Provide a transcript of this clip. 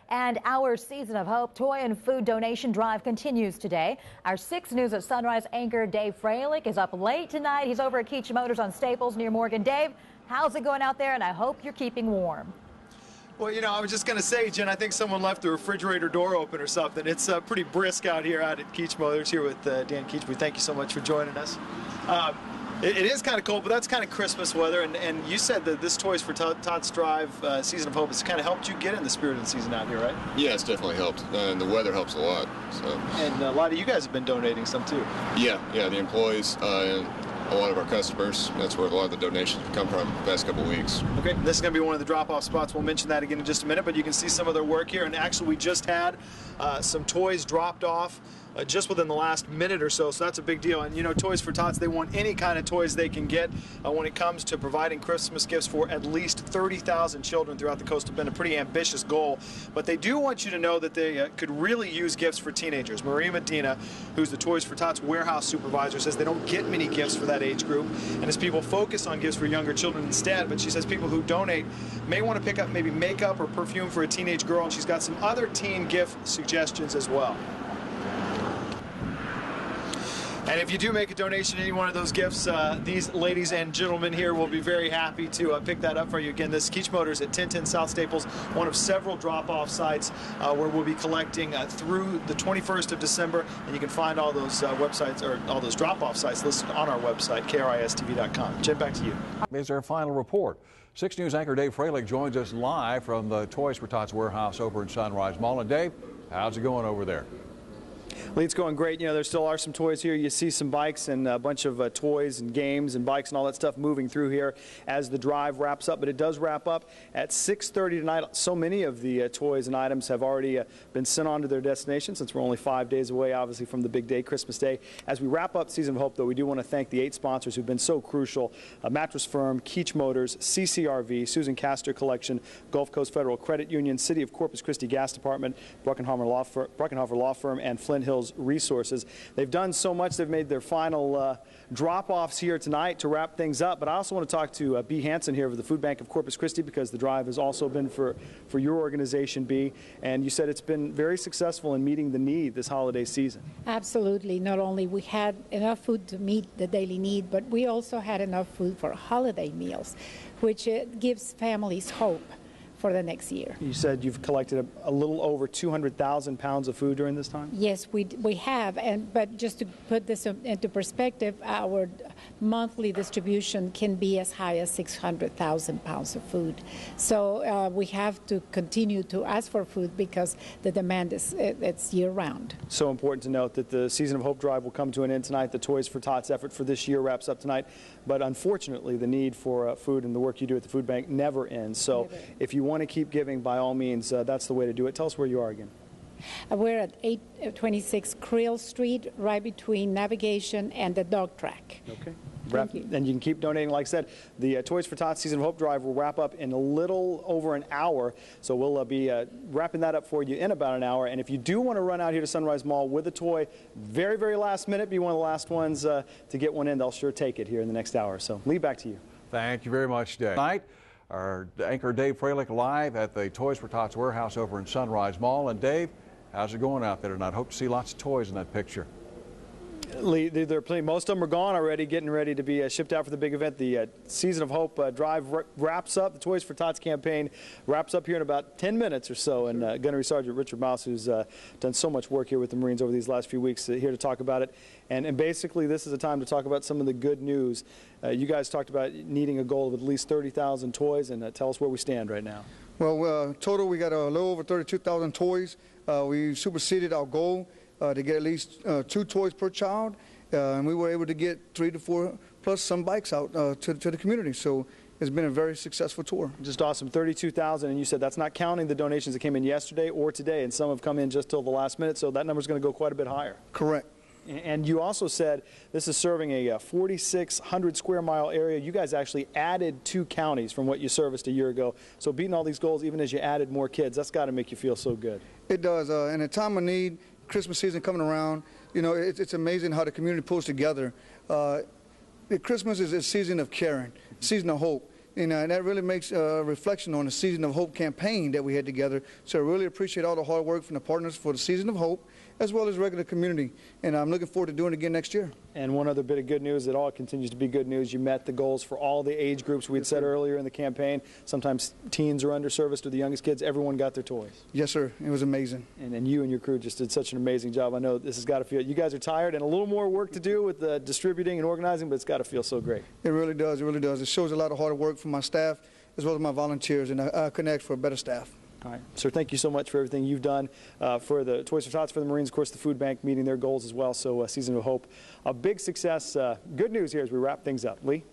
And our Season of Hope toy and food donation drive continues today. Our 6 News at Sunrise anchor Dave Freilich is up late tonight. He's over at Keach Motors on Staples near Morgan. Dave, how's it going out there? And I hope you're keeping warm. Well, you know, I was just going to say, Jen, I think someone left the refrigerator door open or something. It's pretty brisk out here at Keach Motors here with Dan Keach. We thank you so much for joining us. It is kind of cold, but that's kind of Christmas weather. And you said that this Toys for Tots Drive Season of Hope has kind of helped you get in the spirit of the season out here, right? Yeah, it's definitely helped. And the weather helps a lot. So. And a lot of you guys have been donating some, too. Yeah, the employees and a lot of our customers. That's where a lot of the donations have come from the past couple of weeks. Okay, this is going to be one of the drop-off spots. We'll mention that again in just a minute, but you can see some of their work here. And actually, we just had some toys dropped off just within the last minute or so, so that's a big deal. And you know, Toys for Tots, they want any kind of toys they can get when it comes to providing Christmas gifts for at least 30,000 children throughout the coastal bend. A pretty ambitious goal, but they do want you to know that they could really use gifts for teenagers. Maria Medina, who's the Toys for Tots warehouse supervisor, says they don't get many gifts for that age group, and as people focus on gifts for younger children instead. But she says people who donate may want to pick up maybe makeup or perfume for a teenage girl, and she's got some other teen gift suggestions as well. And if you do make a donation to any one of those gifts, these ladies and gentlemen here will be very happy to pick that up for you. Again, this is Keach Motors at 1010 South Staples, one of several drop-off sites where we'll be collecting through the 21st of December. And you can find all those websites, or all those drop-off sites listed on our website, kristv.com. Jen, back to you. Here's our final report. 6 News anchor Dave Freilich joins us live from the Toys for Tots warehouse over in Sunrise Mall. And Dave, how's it going over there? Lee, it's going great. You know, there still are some toys here. You see some bikes and a bunch of toys and games and bikes and all that stuff moving through here as the drive wraps up. But it does wrap up at 6:30 tonight. So many of the toys and items have already been sent on to their destination, since we're only 5 days away, obviously, from the big day, Christmas Day. As we wrap up Season of Hope, though, we do want to thank the 8 sponsors who've been so crucial: Mattress Firm, Keach Motors, CCRV, Susan Castor Collection, Gulf Coast Federal Credit Union, City of Corpus Christi Gas Department, Bruckenhofer Law Firm, and Flint Hills Resources. They've done so much. They've made their final drop-offs here tonight to wrap things up. But I also want to talk to B. Hansen here of the Food Bank of Corpus Christi, because the drive has also been for your organization, B. And you said it's been very successful in meeting the need this holiday season. Absolutely. Not only we had enough food to meet the daily need, but we also had enough food for holiday meals, which gives families hope for the next year. You said you've collected a little over 200,000 pounds of food during this time? Yes, we have, but just to put this into perspective, our monthly distribution can be as high as 600,000 pounds of food. So we have to continue to ask for food because the demand it's year-round. So important to note that the Season of Hope drive will come to an end tonight. The Toys for Tots effort for this year wraps up tonight. But unfortunately, the need for food and the work you do at the food bank never ends. So if you want to keep giving, by all means, that's the way to do it. Tell us where you are again. We're at 826 Creel Street, right between Navigation and the dog track. Okay. And you can keep donating. Like I said, the Toys for Tots Season of Hope drive will wrap up in a little over an hour. So we'll be wrapping that up for you in about an hour. And if you do want to run out here to Sunrise Mall with a toy, very, very last minute, be one of the last ones to get one in, they'll sure take it here in the next hour. So Lee, back to you. Thank you very much, Dave. Tonight, our anchor Dave Freilich live at the Toys for Tots warehouse over in Sunrise Mall. And Dave, how's it going out there tonight? Hope to see lots of toys in that picture. Lee, most of them are gone already, getting ready to be shipped out for the big event. The Season of Hope drive wraps up. The Toys for Tots campaign wraps up here in about 10 minutes or so. And Gunnery Sergeant Richard Mouse, who's done so much work here with the Marines over these last few weeks, here to talk about it. And basically, this is a time to talk about some of the good news. You guys talked about needing a goal of at least 30,000 toys, and tell us where we stand right now. Well, total, we got a little over 32,000 toys. We superseded our goal to get at least 2 toys per child, and we were able to get 3 to 4 plus some bikes out to the community. So it's been a very successful tour. Just awesome. 32,000, and you said that's not counting the donations that came in yesterday or today, and some have come in just till the last minute, so that number's going to go quite a bit higher. Correct. And you also said this is serving a 4,600 square mile area. You guys actually added 2 counties from what you serviced a year ago. So beating all these goals, even as you added more kids, that's got to make you feel so good. It does. In a time of need, Christmas season coming around, you know, it's amazing how the community pulls together. Christmas is a season of caring, season of hope. And that really makes a reflection on the Season of Hope campaign that we had together. So I really appreciate all the hard work from the partners for the Season of Hope, as well as regular community. And I'm looking forward to doing it again next year. And one other bit of good news, it all continues to be good news. You met the goals for all the age groups we had said earlier in the campaign. Sometimes teens are underserviced or the youngest kids. Everyone got their toys. Yes, sir. It was amazing. And you and your crew just did such an amazing job. I know this has got to feel, you guys are tired and a little more work to do with the distributing and organizing, but it's got to feel so great. It really does. It really does. It shows a lot of hard work from my staff as well as my volunteers, and I couldn't ask for a better staff. All right. Sir, thank you so much for everything you've done for the Toys for Tots for the Marines, of course, the food bank meeting their goals as well. So Season of Hope, a big success. Good news here as we wrap things up. Lee?